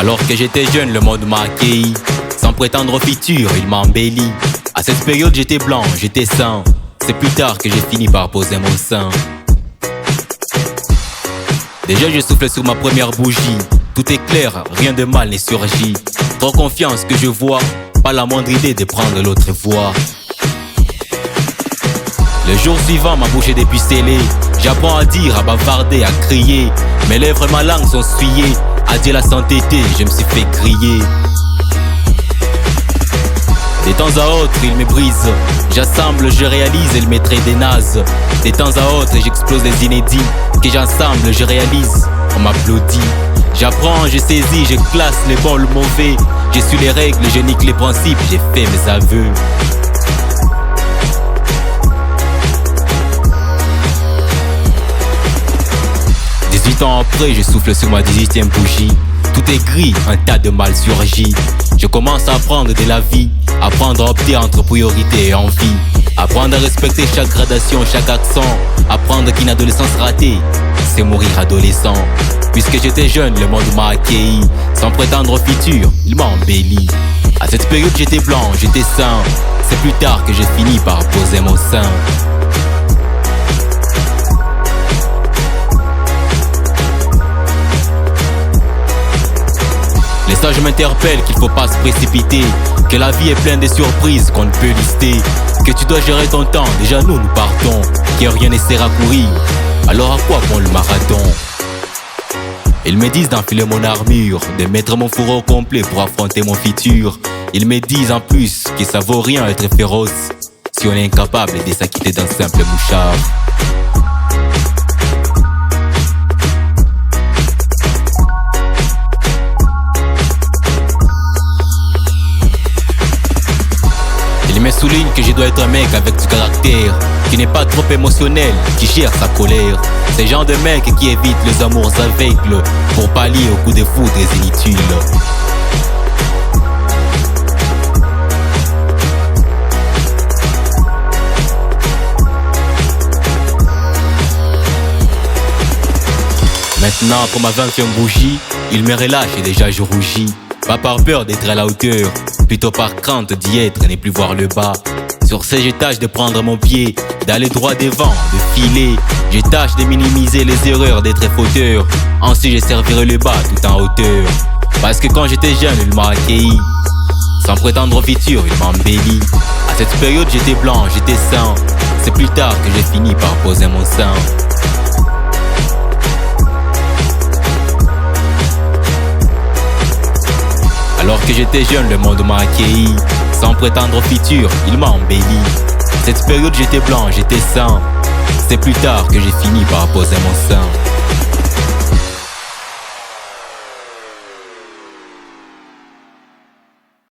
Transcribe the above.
Alors que j'étais jeune, le monde m'a accueilli. Sans prétendre au futur, il m'embellit. À cette période, j'étais blanc, j'étais sain. C'est plus tard que j'ai fini par poser mon sein. Déjà, je souffle sur ma première bougie. Tout est clair, rien de mal n'est surgi. Trop confiance que je vois, pas la moindre idée de prendre l'autre voie. Le jour suivant, ma bouche est dépucellée. J'apprends à dire, à bavarder, à crier. Mes lèvres et ma langue sont souillées. À dire la sainteté, je me suis fait griller. De temps à autre, il me brise. J'assemble, je réalise, il me traite des nazes. De temps à autre, j'explose les inédits. Que j'assemble, je réalise, on m'applaudit. J'apprends, je saisis, je classe les bons, le mauvais. Je suis les règles, je nique les principes, j'ai fait mes aveux. Ans après, je souffle sur ma 18e bougie. Tout est gris, un tas de mal surgit. Je commence à apprendre de la vie, apprendre à opter entre priorité et envie. Apprendre à respecter chaque gradation, chaque accent. Apprendre qu'une adolescence ratée, c'est mourir adolescent. Puisque j'étais jeune, le monde m'a accueilli. Sans prétendre au futur, il m'a embelli. À cette période, j'étais blanc, j'étais sain. C'est plus tard que j'ai fini par poser mon sein. Les sages m'interpellent qu'il faut pas se précipiter, que la vie est pleine de surprises qu'on ne peut lister, que tu dois gérer ton temps, déjà nous partons, que rien ne sert à courir, alors à quoi bon le marathon? Ils me disent d'enfiler mon armure, de mettre mon fourreau complet pour affronter mon futur. Ils me disent en plus que ça vaut rien être féroce, si on est incapable de s'acquitter d'un simple mouchard. Il me souligne que je dois être un mec avec du caractère, qui n'est pas trop émotionnel, qui gère sa colère. C'est le genre de mec qui évite les amours aveugles pour pallier aux coups de foudre inutiles. Maintenant, pour ma 20e bougie, il me relâche et déjà je rougis. Pas par peur d'être à la hauteur, plutôt par crainte d'y être et ne plus voir le bas. Sur ce, je tâche de prendre mon pied, d'aller droit devant, de filer. Je tâche de minimiser les erreurs, d'être fauteur. Ainsi, je servirai le bas tout en hauteur. Parce que quand j'étais jeune, il m'a accueilli. Sans prétendre au futur, il m'embellit. À cette période, j'étais blanc, j'étais sain. C'est plus tard que j'ai fini par poser mon sein. Alors que j'étais jeune, le monde m'a accueilli. Sans prétendre au futur, il m'a embelli. Cette période, j'étais blanc, j'étais sain. C'est plus tard que j'ai fini par poser mon sein.